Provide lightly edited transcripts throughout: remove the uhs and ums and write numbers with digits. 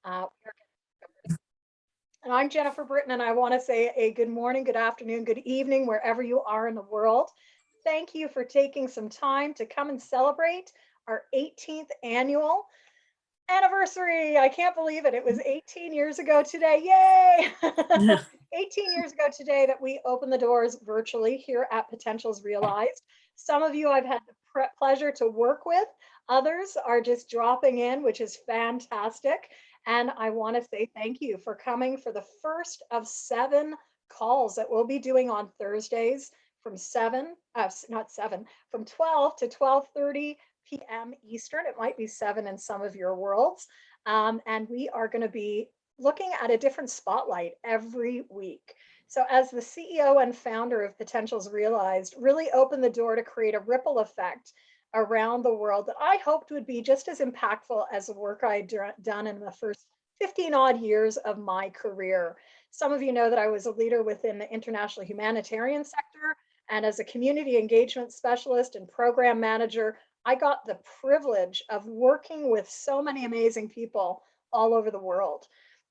And I'm Jennifer Britton, and I want to say a good morning, good afternoon, good evening, wherever you are in the world. Thank you for taking some time to come and celebrate our 18th annual anniversary. I can't believe it. It was 18 years ago today. Yay! 18 years ago today that we opened the doors virtually here at Potentials Realized. Some of you I've had the pleasure to work with. Others are just dropping in, which is fantastic. And I want to say thank you for coming for the first of 7 calls that we'll be doing on Thursdays from from 12 to 12:30 p.m. Eastern. It might be 7 in some of your worlds. And we are going to be looking at a different spotlight every week. So as the CEO and founder of Potentials Realized, really opened the door to create a ripple effect around the world that I hoped would be just as impactful as the work I'd done in the first 15 odd years of my career. Some of you know that I was a leader within the international humanitarian sector, and as a community engagement specialist and program manager, I got the privilege of working with so many amazing people all over the world.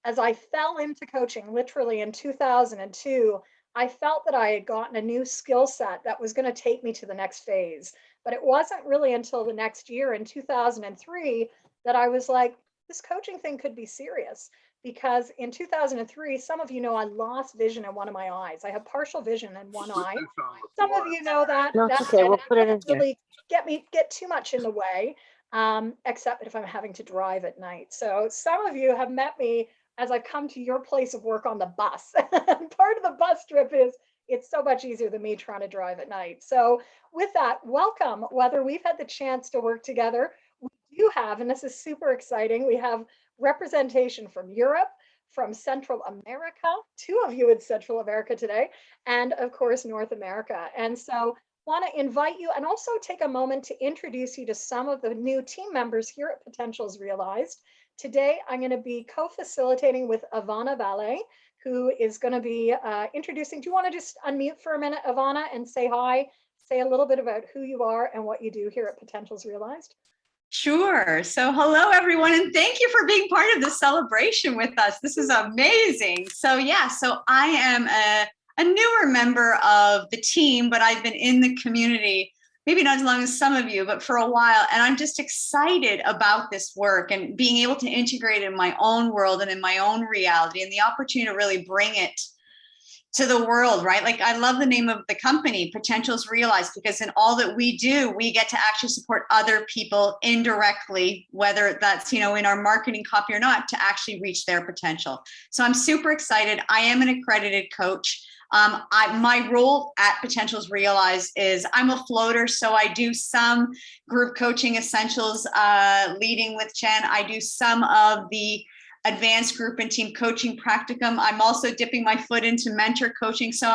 As I fell into coaching literally in 2002, I felt that I had gotten a new skill set that was going to take me to the next phase. But it wasn't really until the next year in 2003 that I was like, this coaching thing could be serious. Because in 2003, some of you know I lost vision in one of my eyes. I have partial vision in one eye. Some of you know that. No, it's okay. We'll put it in here. Really get too much in the way, except if I'm having to drive at night. So some of you have met me as I've come to your place of work on the bus. Part of the bus trip is it's so much easier than me trying to drive at night. So with that, welcome. Whether we've had the chance to work together, we do have, and this is super exciting, we have representation from Europe, from Central America, 2 of you in Central America today, and of course, North America. And so want to invite you and also take a moment to introduce you to some of the new team members here at Potentials Realized. Today, I'm going to be co-facilitating with Ivana Valle, who is going to be introducing. Do you want to just unmute for a minute, Ivana, and say hi, say a little bit about who you are and what you do here at Potentials Realized? Sure. So hello, everyone, and thank you for being part of this celebration with us. This is amazing. So I am a newer member of the team, but I've been in the community maybe not as long as some of you, but for a while. And I'm just excited about this work and being able to integrate it in my own world and in my own reality and the opportunity to really bring it to the world, right? Like I love the name of the company, Potentials Realized, because in all that we do, we get to actually support other people indirectly, whether that's, in our marketing copy or not, to actually reach their potential. So I'm super excited. I am an accredited coach. My role at Potentials Realized is I'm a floater, so I do some group coaching essentials, leading with Jen. I do some of the advanced group and team coaching practicum. I'm also dipping my foot into mentor coaching. So,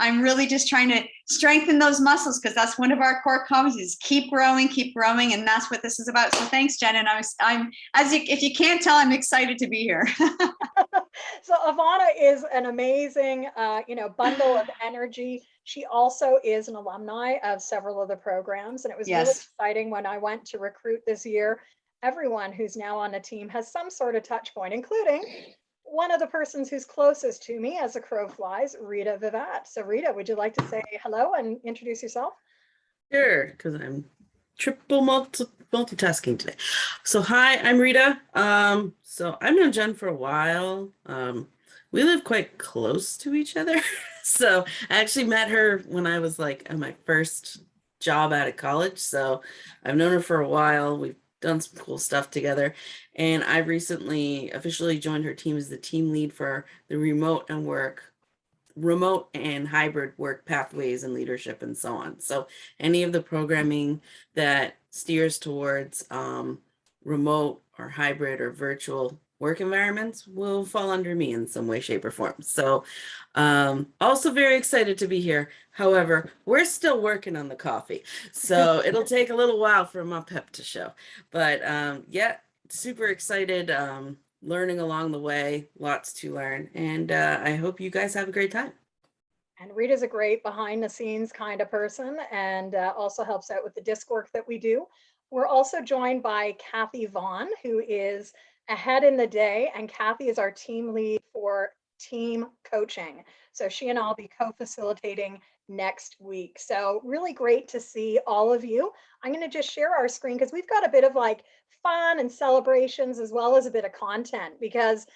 I'm really just trying to strengthen those muscles because that's one of our core competencies. Keep growing. And that's what this is about. So thanks, Jen. And if you can't tell, I'm excited to be here. So Ivana is an amazing, bundle of energy. She also is an alumni of several of the programs. And it was really exciting when I went to recruit this year. Everyone who's now on the team has some sort of touch point, including one of the persons who's closest to me as a crow flies, Rita Vivat. So Rita, would you like to say hello and introduce yourself? Sure, because I'm triple multitasking today. So hi, I'm Rita. So I've known Jen for a while. We live quite close to each other. So I actually met her when I was at my first job out of college. So I've known her for a while. We've done some cool stuff together. And I recently officially joined her team as the team lead for the remote and hybrid work pathways and leadership and so on. So any of the programming that steers towards remote or hybrid or virtual work environments will fall under me in some way, shape, or form. So also very excited to be here. However, we're still working on the coffee. So it'll take a little while for my pep to show. But super excited, learning along the way, lots to learn. And I hope you guys have a great time. And Rita's a great behind the scenes kind of person and also helps out with the disc work that we do. We're also joined by Kathy Vaughn, who is ahead in the day, and Kathy is our team lead for team coaching. So she and I'll be co-facilitating next week. So really great to see all of you. I'm going to just share our screen because we've got a bit of like fun and celebrations as well as a bit of content because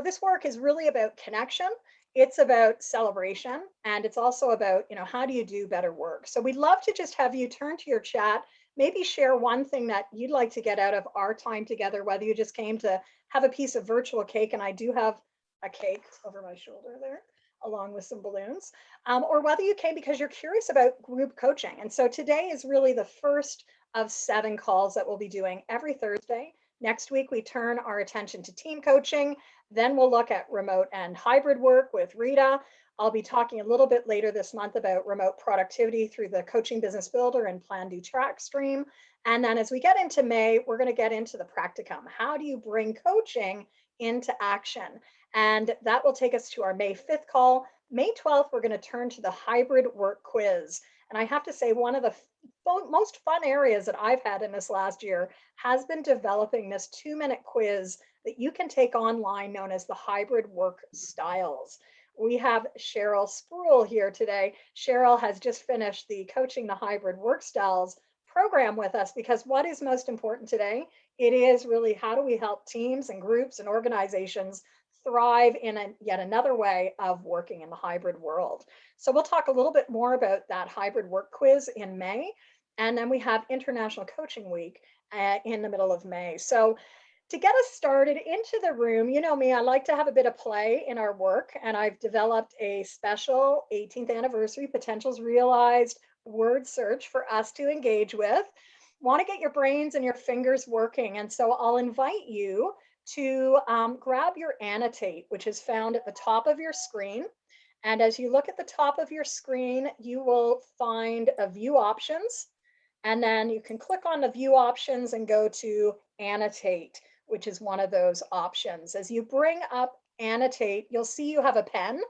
this work is really about connection. It's about celebration, and it's also about, how do you do better work? So we'd love to just have you turn to your chat, maybe share one thing that you'd like to get out of our time together, whether you just came to have a piece of virtual cake, and I do have a cake over my shoulder there, along with some balloons, or whether you came because you're curious about group coaching. And so today is really the first of 7 calls that we'll be doing every Thursday. Next week, we turn our attention to team coaching. Then we'll look at remote and hybrid work with Rita. I'll be talking a little bit later this month about remote productivity through the Coaching Business Builder and Plan, Do, Track stream. And then as we get into May, we're going to get into the practicum. How do you bring coaching into action? And that will take us to our May 5th call. May 12th, we're going to turn to the hybrid work quiz. And I have to say, one of the most fun areas that I've had in this last year has been developing this 2-minute quiz that you can take online known as the hybrid work styles. We have Cheryl Spruill here today. Cheryl has just finished the Coaching the Hybrid Work Styles program with us because what is most important today? It is really how do we help teams and groups and organizations thrive in yet another way of working in the hybrid world. So we'll talk a little bit more about that hybrid work quiz in May. And then we have International Coaching Week in the middle of May. So to get us started into the room, you know me, I like to have a bit of play in our work, and I've developed a special 18th anniversary Potentials Realized word search for us to engage with. Want to get your brains and your fingers working, and so I'll invite you to grab your annotate, which is found at the top of your screen. And as you look at the top of your screen, you will find a view options, and then you can click on the view options and go to annotate, which is one of those options. As you bring up annotate, you'll see you have a pen,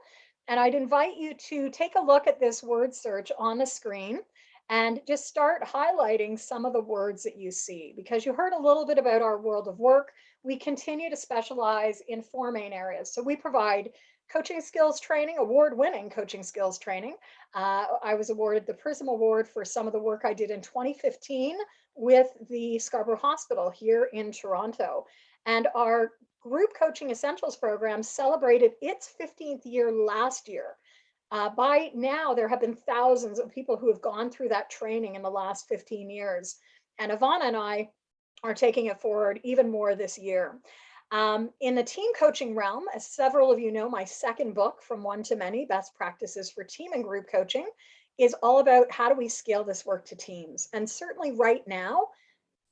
and I'd invite you to take a look at this word search on the screen and just start highlighting some of the words that you see. Because you heard a little bit about our world of work, we continue to specialize in 4 main areas. So we provide coaching skills training, award-winning coaching skills training. I was awarded the PRISM Award for some of the work I did in 2015 with the Scarborough Hospital here in Toronto. And our Group Coaching Essentials program celebrated its 15th year last year. By now, there have been thousands of people who have gone through that training in the last 15 years. And Ivana and I are taking it forward even more this year. In the team coaching realm, as several of you know, my second book, From One to Many, Best Practices for Team and Group Coaching, is all about how do we scale this work to teams. And certainly right now,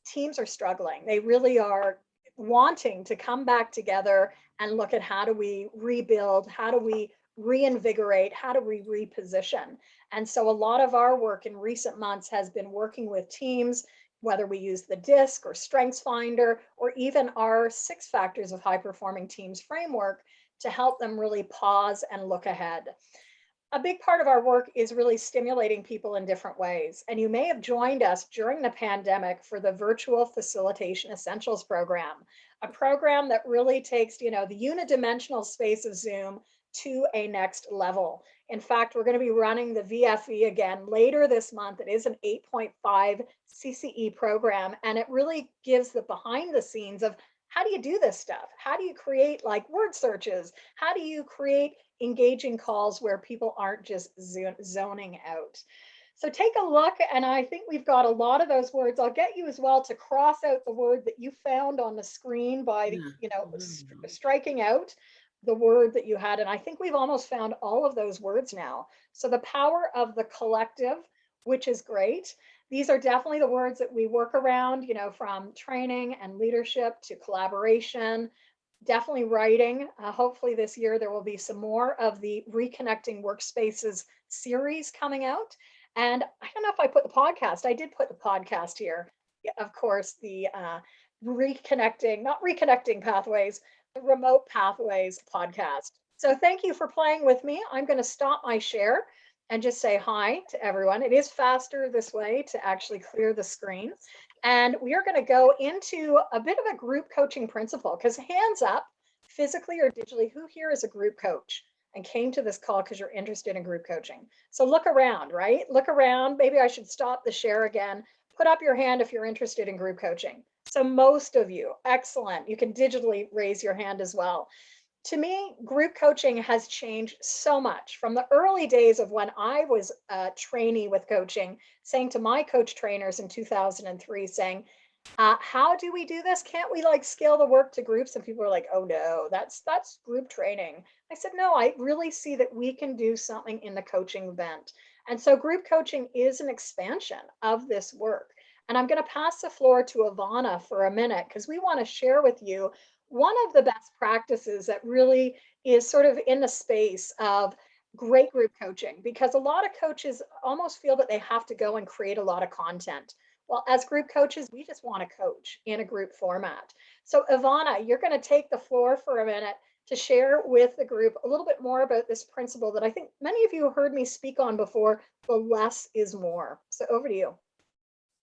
teams are struggling. They really are wanting to come back together and look at how do we rebuild, how do we reinvigorate, how do we reposition. And so a lot of our work in recent months has been working with teams, whether we use the DISC or Strengths Finder, or even our 6 Factors of High Performing Teams framework to help them really pause and look ahead. A big part of our work is really stimulating people in different ways. And you may have joined us during the pandemic for the Virtual Facilitation Essentials program, a program that really takes, the unidimensional space of Zoom to a next level. In fact, we're going to be running the VFE again later this month. It is an 8.5 CCE program, and it really gives the behind the scenes of how do you do this stuff? How do you create like word searches? How do you create engaging calls where people aren't just zoning out? So take a look, and I think we've got a lot of those words. I'll get you as well to cross out the word that you found on the screen by, striking out the word that you had. And I think we've almost found all of those words now. So the power of the collective, which is great. These are definitely the words that we work around, from training and leadership to collaboration, definitely writing. Hopefully this year there will be some more of the Reconnecting Workspaces series coming out. And I don't know if I put the podcast, I did put the podcast here. Of course, the not reconnecting pathways, the Remote Pathways podcast. So thank you for playing with me. I'm going to stop my share and just say hi to everyone. It is faster this way to actually clear the screen. And we are going to go into a bit of a group coaching principle, because hands up, physically or digitally, who here is a group coach and came to this call because you're interested in group coaching? So look around, right? Look around. Maybe I should stop the share again. Put up your hand if you're interested in group coaching. So most of you, excellent. You can digitally raise your hand as well. To me, group coaching has changed so much from the early days of when I was a trainee with coaching, saying to my coach trainers in 2003, saying, how do we do this? Can't we like scale the work to groups? And people are like, oh no, that's group training. I said, no, I really see that we can do something in the coaching event. And so group coaching is an expansion of this work. And I'm going to pass the floor to Ivana for a minute, because we want to share with you one of the best practices that really is sort of in the space of great group coaching, because a lot of coaches almost feel that they have to go and create a lot of content. Well, as group coaches, we just want to coach in a group format. So Ivana, you're going to take the floor for a minute to share with the group a little bit more about this principle that I think many of you heard me speak on before, the less is more. So over to you.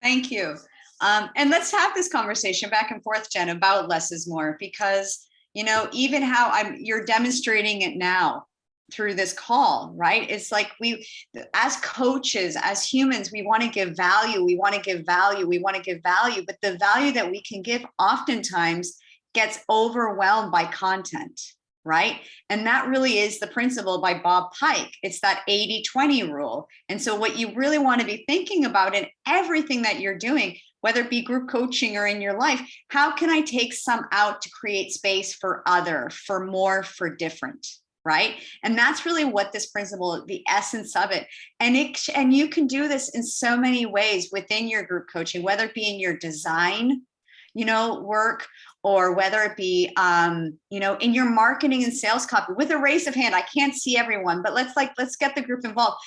Thank you. And let's have this conversation back and forth, Jen, about less is more, because, you know, even how you're demonstrating it now through this call, right? It's like we, as coaches, as humans, we want to give value. We want to give value. We want to give value, but the value that we can give oftentimes gets overwhelmed by content, right? And that really is the principle by Bob Pike. It's that 80-20 rule. And so what you really want to be thinking about in everything that you're doing, whether it be group coaching or in your life, how can I take some out to create space for other, for more, for different, right? And that's really what this principle, the essence of it. And you can do this in so many ways within your group coaching, whether it be in your design, you know, work, or whether it be, you know, in your marketing and sales copy. With a raise of hand, I can't see everyone, but let's get the group involved.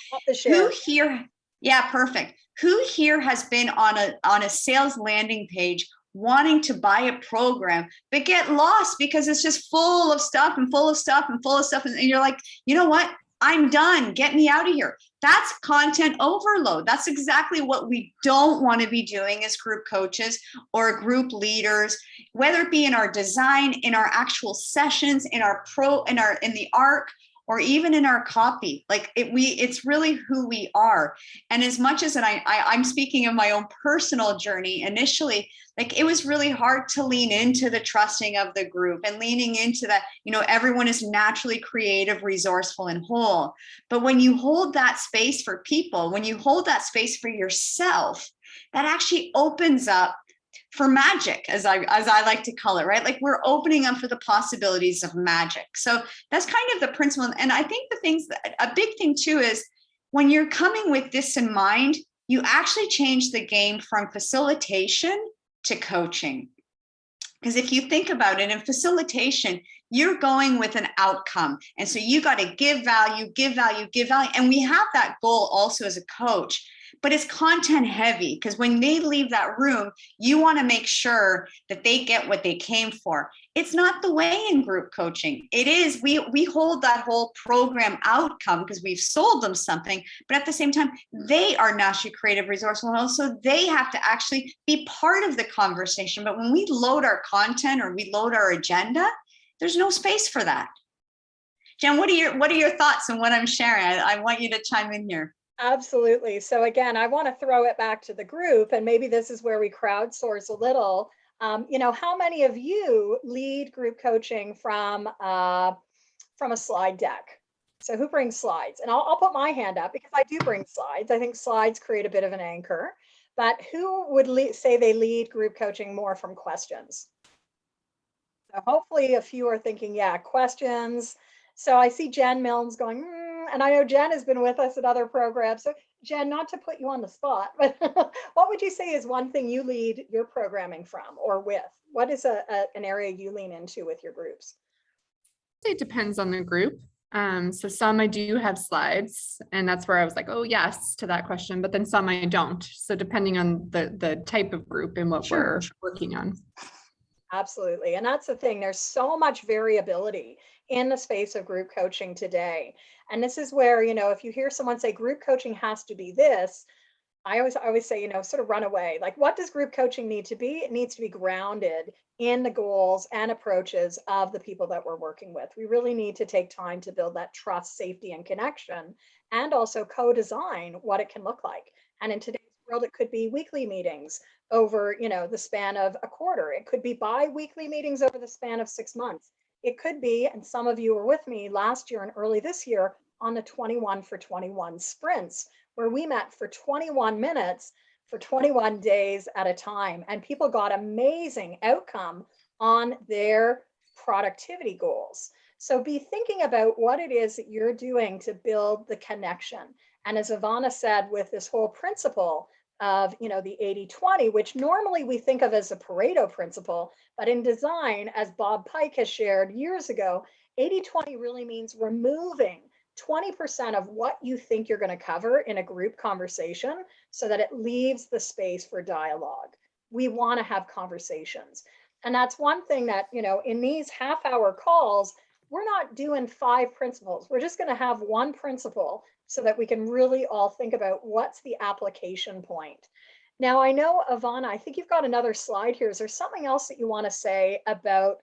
Who here? Yeah, perfect. Who here has been on a sales landing page wanting to buy a program, but get lost because it's just full of stuff and full of stuff and full of stuff, and you're like, you know what? I'm done. Get me out of here. That's content overload. That's exactly what we don't want to be doing as group coaches or group leaders, whether it be in our design, in our actual sessions, in the ARC, or even in our copy. Like it's really who we are. And as much as I'm speaking of my own personal journey initially, like it was really hard to lean into the trusting of the group and leaning into that, you know, everyone is naturally creative, resourceful, and whole. But when you hold that space for people, when you hold that space for yourself, that actually opens up for magic, as I like to call it, right? Like we're opening up for the possibilities of magic. So that's kind of the principle. And I think a big thing too is when you're coming with this in mind, you actually change the game from facilitation to coaching. Because if you think about it, in facilitation, you're going with an outcome. And so you got to give value, give value, give value. And we have that goal also as a coach, but it's content heavy, because when they leave that room, you want to make sure that they get what they came for. It's not the way in group coaching. It is, we hold that whole program outcome because we've sold them something, but at the same time, they are naturally creative, resourceful, and also they have to actually be part of the conversation. But when we load our content or we load our agenda, there's no space for that. Jen, what are your thoughts on what I'm sharing? I want you to chime in here. Absolutely. So again, I want to throw it back to the group, and maybe this is where we crowdsource a little. You know, how many of you lead group coaching from a slide deck? So who brings slides? And I'll put my hand up because I do bring slides. I think slides create a bit of an anchor. But who would say they lead group coaching more from questions? So hopefully a few are thinking, yeah, questions. So I see Jen Milnes going, and I know Jen has been with us at other programs. So Jen, not to put you on the spot, but what would you say is one thing you lead your programming from or with? What is an area you lean into with your groups? It depends on the group. So some I do have slides, and that's where I was like, oh yes, to that question, but then some I don't. So depending on the type of group and what we're working on. Absolutely. And that's the thing. There's so much variability in the space of group coaching today. And this is where, you know, if you hear someone say group coaching has to be this, I always say, sort of run away. Like, what does group coaching need to be? It needs to be grounded in the goals and approaches of the people that we're working with. We really need to take time to build that trust, safety, and connection, and also co-design what it can look like. And in today's world, it could be weekly meetings over, the span of a quarter. It could be bi-weekly meetings over the span of 6 months. It could be, and some of you were with me last year and early this year on the 21 for 21 sprints, where we met for 21 minutes for 21 days at a time. And people got amazing outcome on their productivity goals. So be thinking about what it is that you're doing to build the connection. And as Ivana said, with this whole principle of, the 80-20, which normally we think of as a Pareto principle, but in design, as Bob Pike has shared years ago, 80-20 really means removing 20% of what you think you're going to cover in a group conversation so that it leaves the space for dialogue. We want to have conversations. And that's one thing that, in these half-hour calls, we're not doing 5 principles. We're just going to have one principle so that we can really all think about what's the application point. Now, I know, Ivana, I think you've got another slide here. Is there something else that you want to say about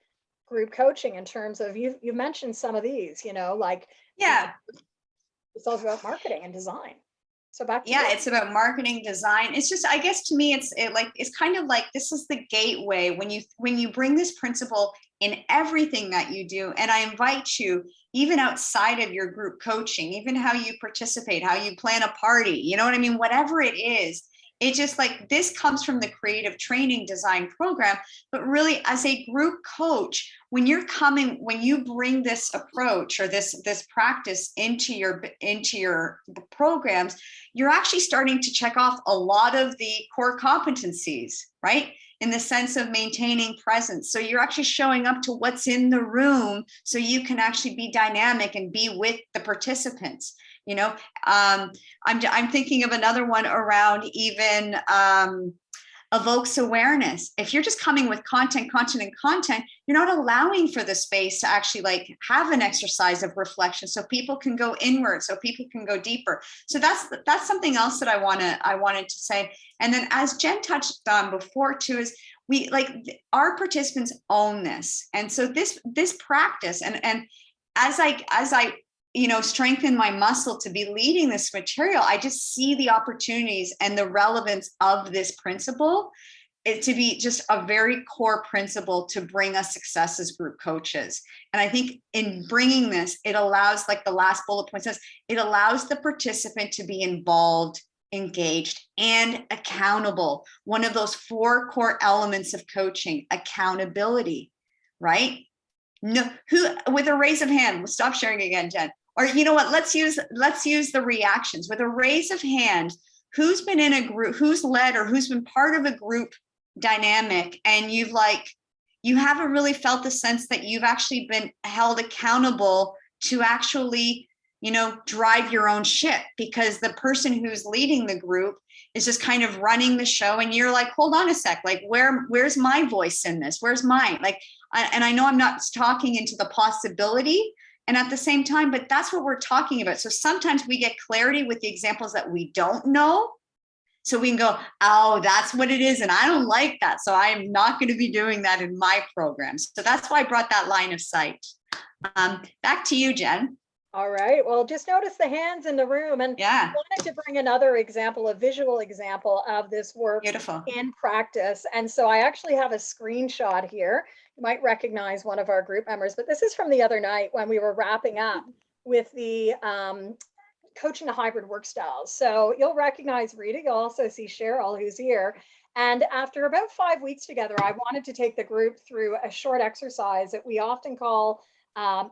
group coaching in terms of, you mentioned some of these, like, Yeah. it's all about marketing and design. So back to Yeah, you. it's about marketing, design. It's just, I guess to me, it's kind of like, this is the gateway when you bring this principle in everything that you do. And I invite you, even outside of your group coaching, even how you participate, how you plan a party, you know what I mean? Whatever it is, it just like, this comes from the creative training design program, but really as a group coach, when you bring this approach or this practice into your programs, you're actually starting to check off a lot of the core competencies, right? In the sense of maintaining presence. So you're actually showing up to what's in the room so you can actually be dynamic and be with the participants. I'm thinking of another one around even evokes awareness. If you're just coming with content, you're not allowing for the space to actually like have an exercise of reflection so people can go inward, so people can go deeper. So that's something else that I wanted to say. And then as Jen touched on before too, is we like our participants own this. And so this practice and as I strengthen my muscle to be leading this material, I just see the opportunities and the relevance of this principle to be just a very core principle to bring us success as group coaches. And I think in bringing this, it allows, like the last bullet point says, it allows the participant to be involved, engaged, and accountable. One of those 4 core elements of coaching, accountability, right? No, who, with a raise of hand, we'll stop sharing again, Jen. Or you know what, let's use the reactions. With a raise of hand, who's been in a group, who's led or who's been part of a group dynamic, and you haven't really felt the sense that you've actually been held accountable to actually, drive your own ship, because the person who's leading the group is just kind of running the show. And you're like, hold on a sec, like where's my voice in this? Where's mine? Like, and I know I'm not talking into the possibility, and at the same time, but that's what we're talking about. So sometimes we get clarity with the examples that we don't know. So we can go, oh, that's what it is. And I don't like that. So I'm not going to be doing that in my programs. So that's why I brought that line of sight. Back to you, Jen. All right. Well, just notice the hands in the room. And Yeah. I wanted to bring another example, a visual example of this work Beautiful. in practice. And so I actually have a screenshot here. You might recognize one of our group members, but this is from the other night when we were wrapping up with the coaching the hybrid work styles. So you'll recognize Rita. You'll also see Cheryl, who's here. And after about 5 weeks together, I wanted to take the group through a short exercise that we often call a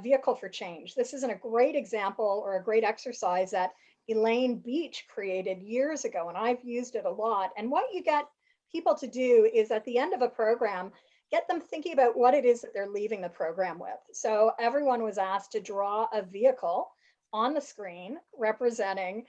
vehicle for change. This isn't a great example or a great exercise that Elaine Beach created years ago, and I've used it a lot. And what you get people to do is at the end of a program, get them thinking about what it is that they're leaving the program with. So everyone was asked to draw a vehicle on the screen representing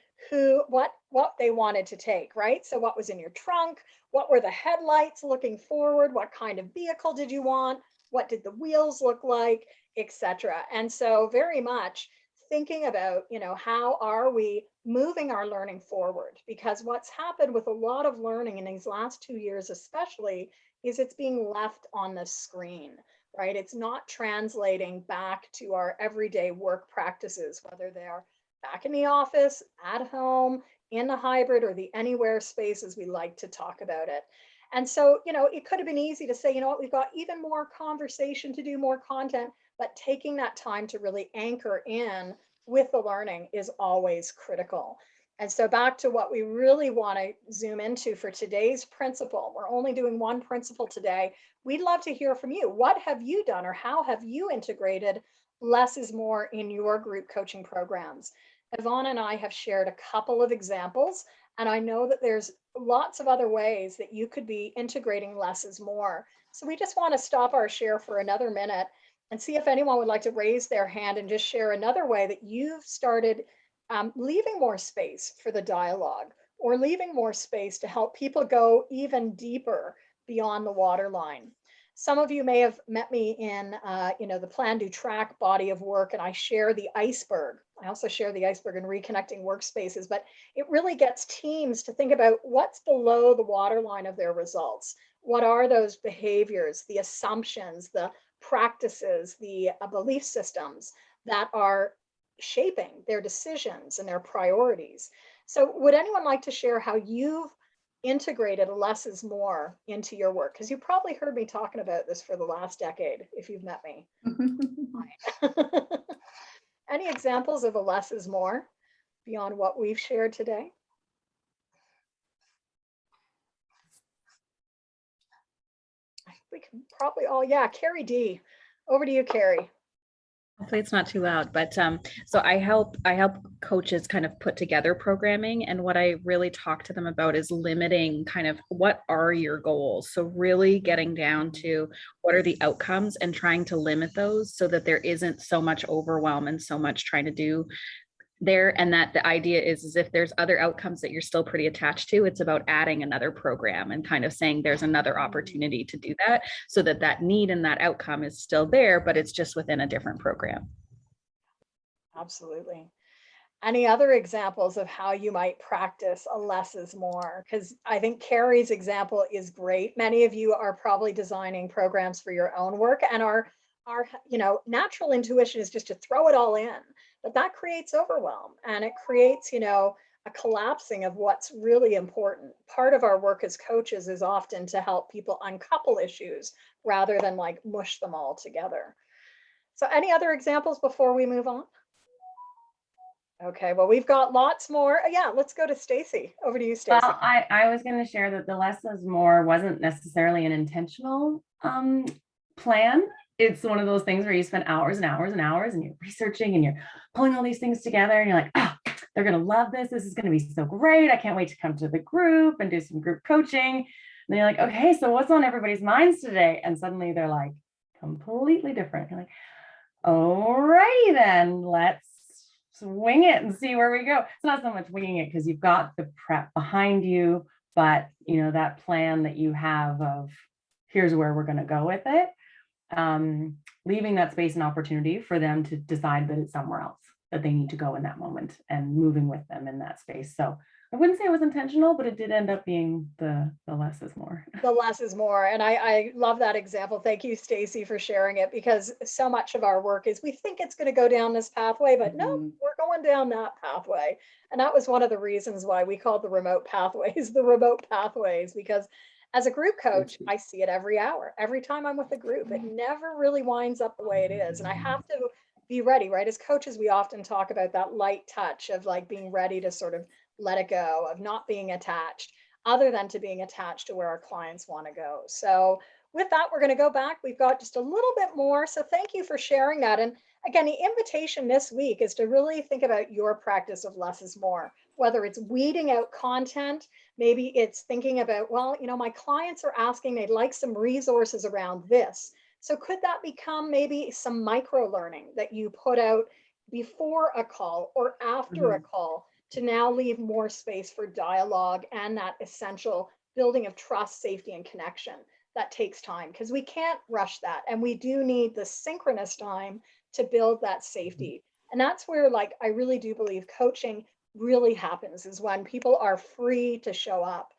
what they wanted to take, right? So what was in your trunk? What were the headlights looking forward? What kind of vehicle did you want? What did the wheels look like, etc.? And so very much thinking about, how are we moving our learning forward? Because what's happened with a lot of learning in these last 2 years, especially, is it's being left on the screen, right? It's not translating back to our everyday work practices, whether they're back in the office, at home, in the hybrid, or the anywhere space, as we like to talk about it. And so, it could have been easy to say, you know what, we've got even more conversation to do, more content, but taking that time to really anchor in with the learning is always critical. And so back to what we really want to zoom into for today's principle. We're only doing one principle today. We'd love to hear from you. What have you done, or how have you integrated less is more in your group coaching programs? Yvonne and I have shared a couple of examples, and I know that there's lots of other ways that you could be integrating less is more. So we just want to stop our share for another minute and see if anyone would like to raise their hand and just share another way that you've started leaving more space for the dialogue, or leaving more space to help people go even deeper beyond the waterline. Some of you may have met me in, the Plan, Do, Track body of work, and I share the iceberg. I also share the iceberg in Reconnecting Workspaces, but it really gets teams to think about what's below the waterline of their results. What are those behaviors, the assumptions, the practices, the belief systems that are shaping their decisions and their priorities? So would anyone like to share how you've integrated less is more into your work? Because you probably heard me talking about this for the last decade, if you've met me. Any examples of a less is more beyond what we've shared today? I think we can probably all, yeah, Carrie D. Over to you, Carrie. Hopefully it's not too loud, but so I help coaches kind of put together programming, and what I really talk to them about is limiting kind of what are your goals. So really getting down to what are the outcomes and trying to limit those so that there isn't so much overwhelm and so much trying to do there. And that the idea is if there's other outcomes that you're still pretty attached to, it's about adding another program and kind of saying there's another opportunity to do that, so that that need and that outcome is still there, but it's just within a different program. Absolutely. Any other examples of how you might practice a less is more? Because I think Carrie's example is great. Many of you are probably designing programs for your own work, and our natural intuition is just to throw it all in, but that creates overwhelm, and it creates a collapsing of what's really important. Part of our work as coaches is often to help people uncouple issues rather than like mush them all together. So any other examples before we move on? Okay, well, we've got lots more. Yeah, let's go to Stacy. Over to you, Stacy. Well, I was going to share that the less is more wasn't necessarily an intentional plan. It's one of those things where you spend hours and hours and hours and you're researching and you're pulling all these things together and you're like, oh, they're going to love this. This is going to be so great. I can't wait to come to the group and do some group coaching. And then you're like, okay, so what's on everybody's minds today? And suddenly they're like completely different. You're like, all righty then, let's swing it and see where we go. It's not so much winging it because you've got the prep behind you, but that plan that you have of here's where we're going to go with it. Leaving that space and opportunity for them to decide that it's somewhere else that they need to go in that moment, and moving with them in that space. So I wouldn't say it was intentional, but it did end up being the less is more. The less is more. And I love that example. Thank you, Stacy, for sharing it, because so much of our work is we think it's going to go down this pathway, but no, we're going down that pathway. And that was one of the reasons why we called the remote pathways the remote pathways, because as a group coach, I see it every hour. Every time I'm with a group, it never really winds up the way it is. And I have to be ready, right? As coaches, we often talk about that light touch of like being ready to sort of let it go, of not being attached, other than to being attached to where our clients want to go. So with that, we're going to go back. We've got just a little bit more. So thank you for sharing that. And again, the invitation this week is to really think about your practice of less is more, whether it's weeding out content. Maybe it's thinking about, well, my clients are asking, they'd like some resources around this. So could that become maybe some micro learning that you put out before a call or after a call, to now leave more space for dialogue and that essential building of trust, safety, and connection that takes time, because we can't rush that. And we do need the synchronous time to build that safety And that's where, like, I really do believe coaching really happens, is when people are free to show up.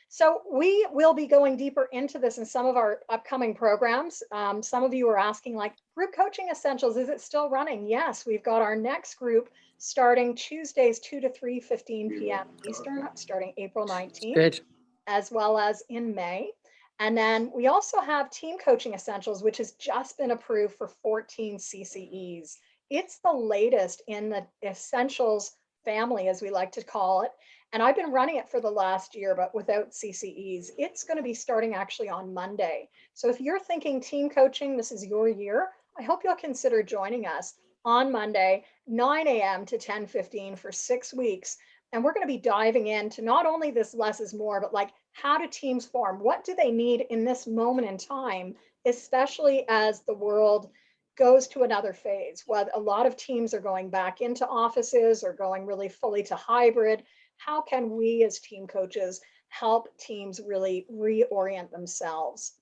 So we will be going deeper into this in some of our upcoming programs. Some of you are asking, like, group coaching essentials, is it still running? Yes, we've got our next group starting Tuesdays 2 to 3:15 p.m. Eastern, starting April 19th, Good. as well as in May. And then we also have team coaching essentials, which has just been approved for 14 CCEs. It's the latest in the essentials family, as we like to call it. And I've been running it for the last year, but without CCEs. It's going to be starting actually on Monday. So if you're thinking team coaching, this is your year, I hope you'll consider joining us on Monday, 9 a.m. to 10:15 for 6 weeks. And we're going to be diving into not only this less is more, but like, how do teams form? What do they need in this moment in time, especially as the world goes to another phase? Well, a lot of teams are going back into offices or going really fully to hybrid. How can we as team coaches help teams really reorient themselves?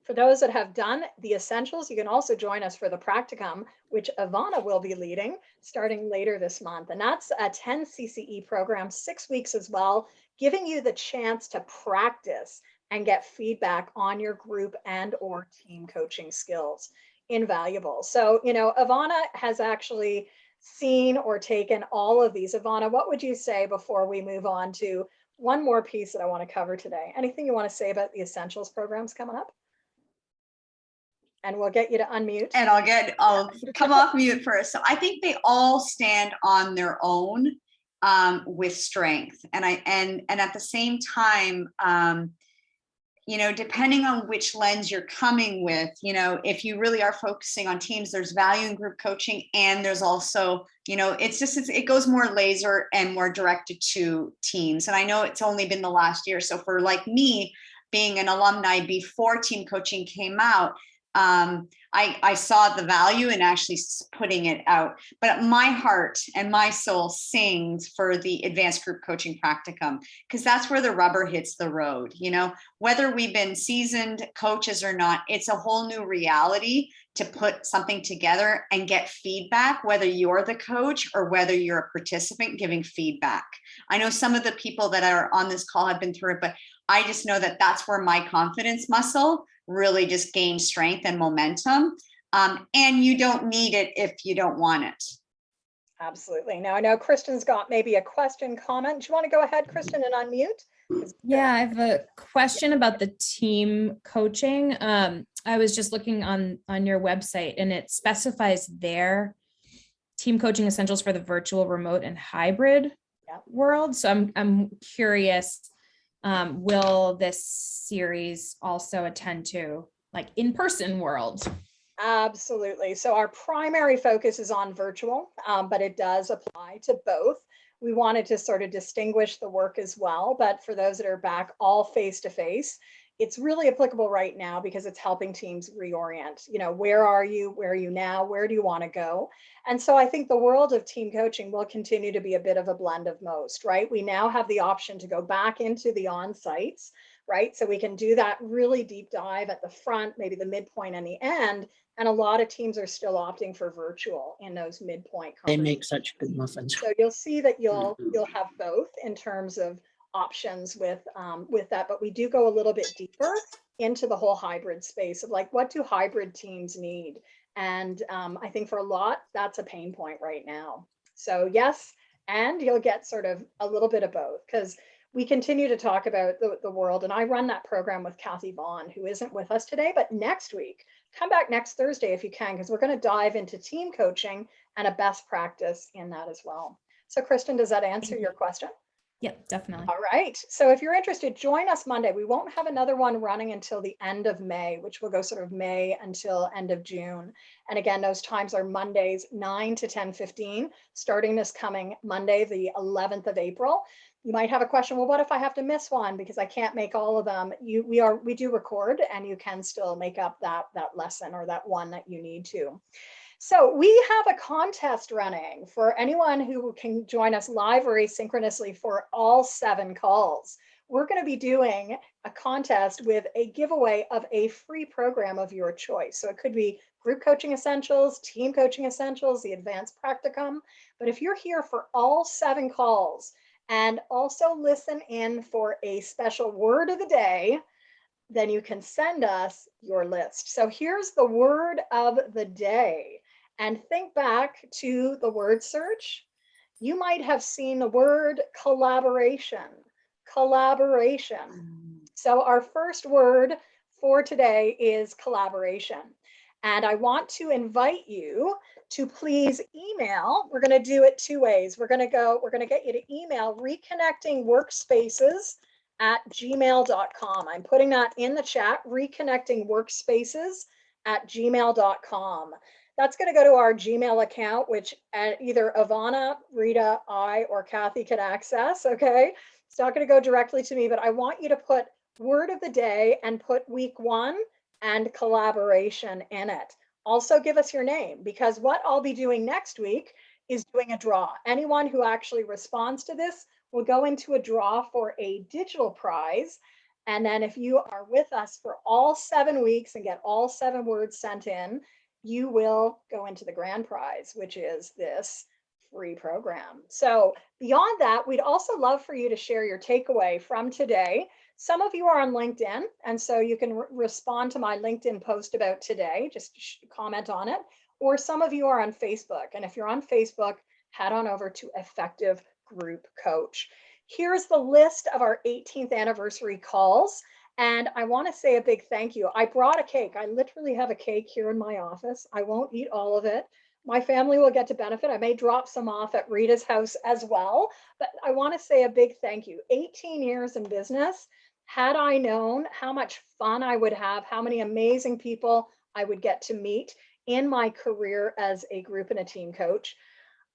For those that have done the essentials, you can also join us for the practicum, which Ivana will be leading starting later this month. And that's a 10 CCE program, 6 weeks as well, giving you the chance to practice and get feedback on your group and or team coaching skills. Invaluable. So, Ivana has actually seen or taken all of these. Ivana, what would you say before we move on to one more piece that I want to cover today? Anything you want to say about the essentials programs coming up? And we'll get you to unmute. And I'll come off mute first. So I think they all stand on their own with strength. And at the same time, depending on which lens you're coming with, if you really are focusing on teams, there's value in group coaching. And there's also, it goes more laser and more directed to teams. And I know it's only been the last year. So for like me being an alumni before team coaching came out, I saw the value in actually putting it out, but my heart and my soul sings for the advanced group coaching practicum, because that's where the rubber hits the road. Whether we've been seasoned coaches or not, it's a whole new reality to put something together and get feedback, whether you're the coach or whether you're a participant giving feedback. I know some of the people that are on this call have been through it, but I just know that that's where my confidence muscle really just gains strength and momentum. And you don't need it if you don't want it. Absolutely. Now I know Kristen's got maybe a question, comment. Do you want to go ahead, Kristen, and unmute? Yeah, I have a question about the team coaching. I was just looking on your website, and it specifies their team coaching essentials for the virtual, remote, and hybrid world. So I'm curious, will this series also attend to like in-person world? Absolutely. So our primary focus is on virtual, but it does apply to both. We wanted to sort of distinguish the work as well, but for those that are back all face-to-face, it's really applicable right now because it's helping teams reorient. Where are you? Where are you now? Where do you want to go? And so I think the world of team coaching will continue to be a bit of a blend of most, right? We now have the option to go back into the on-sites, right? So we can do that really deep dive at the front, maybe the midpoint and the end. And a lot of teams are still opting for virtual in those midpoint. They make such good muffins. So you'll see that you'll have both in terms of options with that, but we do go a little bit deeper into the whole hybrid space of like, what do hybrid teams need? And I think for a lot, that's a pain point right now. So yes, and you'll get sort of a little bit of both, because we continue to talk about the world, and I run that program with Kathy Vaughn, who isn't with us today, but next week, come back next Thursday if you can, because we're going to dive into team coaching and a best practice in that as well. So Kristen, does that answer your question? Yep, definitely. All right. So if you're interested, join us Monday. We won't have another one running until the end of May, which will go sort of May until end of June. And again, those times are Mondays, 9 to 10:15, starting this coming Monday, the 11th of April. You might have a question, well, what if I have to miss one because I can't make all of them? We do record, and you can still make up that lesson or that one that you need to. So we have a contest running for anyone who can join us live or asynchronously for all 7 calls. We're going to be doing a contest with a giveaway of a free program of your choice. So it could be Group Coaching Essentials, Team Coaching Essentials, the Advanced Practicum. But if you're here for all 7 calls and also listen in for a special word of the day, then you can send us your list. So here's the word of the day. And think back to the word search. You might have seen the word collaboration. Collaboration. So our first word for today is collaboration. And I want to invite you to please email. We're going to do it 2 ways. We're going to get you to email reconnectingworkspaces@gmail.com. I'm putting that in the chat, reconnectingworkspaces@gmail.com. That's going to go to our Gmail account, which either Ivana, Rita, I, or Kathy can access. Okay. It's not going to go directly to me, but I want you to put word of the day and put week 1 and collaboration in it. Also give us your name, because what I'll be doing next week is doing a draw. Anyone who actually responds to this will go into a draw for a digital prize. And then if you are with us for all 7 weeks and get all 7 words sent in, you will go into the grand prize, which is this free program. So beyond that, we'd also love for you to share your takeaway from today. Some of you are on LinkedIn, and so you can respond to my LinkedIn post about today, just comment on it. Or some of you are on Facebook. And if you're on Facebook, head on over to Effective Group Coach. Here's the list of our 18th anniversary calls. And I want to say a big thank you. I brought a cake. I literally have a cake here in my office. I won't eat all of it. My family will get to benefit. I may drop some off at Rita's house as well. But I want to say a big thank you. 18 years in business. Had I known how much fun I would have, how many amazing people I would get to meet in my career as a group and a team coach,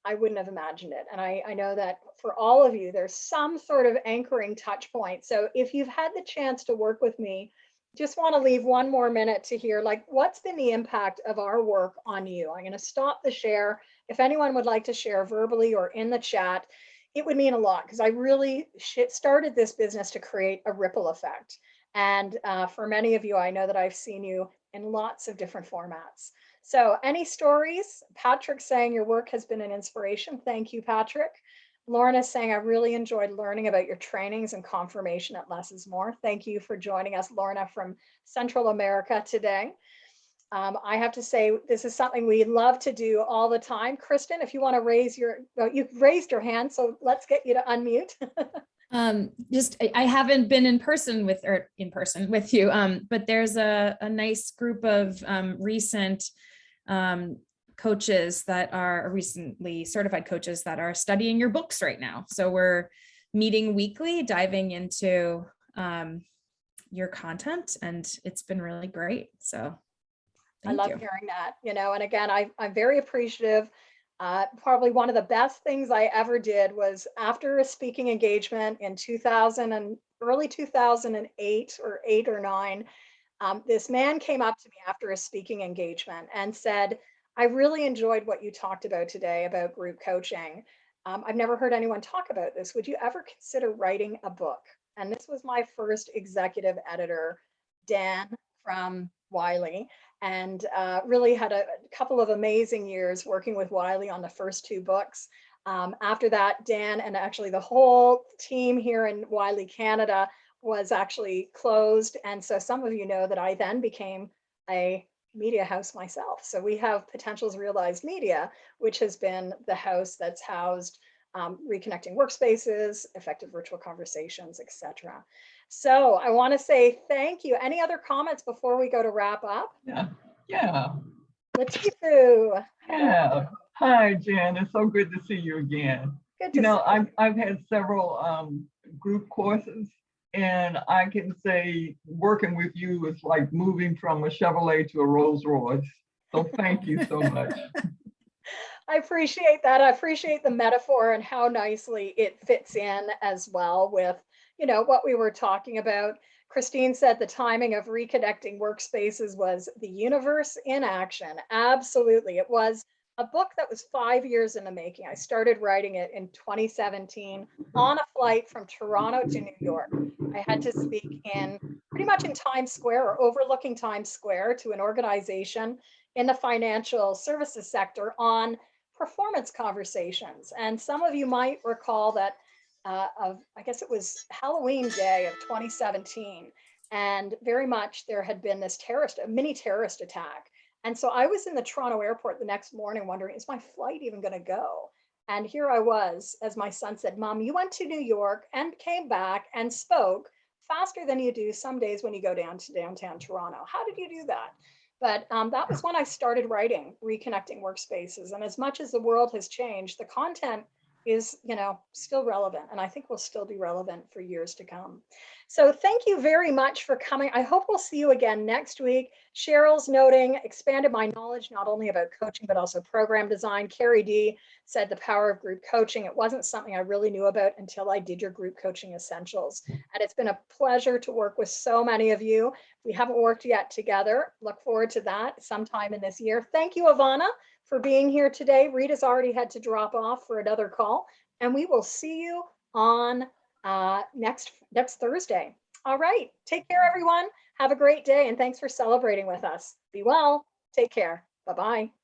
I wouldn't have imagined it. And I know that for all of you, there's some sort of anchoring touch point. So if you've had the chance to work with me, just want to leave 1 more minute to hear, like, what's been the impact of our work on you? I'm going to stop the share. If anyone would like to share verbally or in the chat, it would mean a lot, because I really started this business to create a ripple effect. And for many of you, I know that I've seen you in lots of different formats. So any stories? Patrick saying your work has been an inspiration. Thank you, Patrick. Lauren is saying, I really enjoyed learning about your trainings and confirmation at Less is More. Thank you for joining us, Lorna from Central America today. I have to say, this is something we love to do all the time. Kristen, if you want to raise you've raised your hand, so let's get you to unmute. I haven't been in person with you, but there's a nice group of recent coaches that are recently certified coaches that are studying your books right now. So we're meeting weekly, diving into your content, and it's been really great. So I love hearing that, and again, I'm very appreciative. Probably one of the best things I ever did was after a speaking engagement in early 2008 or 8 or 9, this man came up to me after a speaking engagement and said, I really enjoyed what you talked about today about group coaching. I've never heard anyone talk about this. Would you ever consider writing a book? And this was my first executive editor, Dan from Wiley, and really had a couple of amazing years working with Wiley on the first 2 books. After that, Dan and actually the whole team here in Wiley, Canada was actually closed. And so some of you know that I then became a media house myself. So we have Potentials Realized Media, which has been the house that's housed Reconnecting Workspaces, Effective Virtual Conversations, etc. So I want to say thank you. Any other comments before we go to wrap up? Yeah. Latifu. Yeah. Hi, Jen. It's so good to see you again. Good to see you. I've had several group courses, and I can say working with you is like moving from a Chevrolet to a Rolls Royce. So thank you so much. I appreciate that. I appreciate the metaphor and how nicely it fits in as well with, what we were talking about. Christine said the timing of Reconnecting Workspaces was the universe in action. Absolutely. It was a book that was 5 years in the making. I started writing it in 2017 on a flight from Toronto to New York. I had to speak pretty much in Times Square or overlooking Times Square to an organization in the financial services sector on performance conversations. And some of you might recall that I guess it was Halloween Day of 2017. And very much there had been this a mini terrorist attack. And so I was in the Toronto airport the next morning wondering, is my flight even going to go? And here I was, as my son said, Mom, you went to New York and came back and spoke faster than you do some days when you go down to downtown Toronto. How did you do that? But that was when I started writing Reconnecting Workspaces. And as much as the world has changed, the content is, still relevant. And I think will still be relevant for years to come. So thank you very much for coming. I hope we'll see you again next week. Cheryl's noting, expanded my knowledge, not only about coaching, but also program design. Carrie D said the power of group coaching. It wasn't something I really knew about until I did your group coaching essentials. And it's been a pleasure to work with so many of you. We haven't worked yet together. Look forward to that sometime in this year. Thank you, Ivana, for being here today. Rita's already had to drop off for another call, and we will see you on next Thursday. All right. Take care, everyone. Have a great day, and thanks for celebrating with us. Be well. Take care. Bye-bye.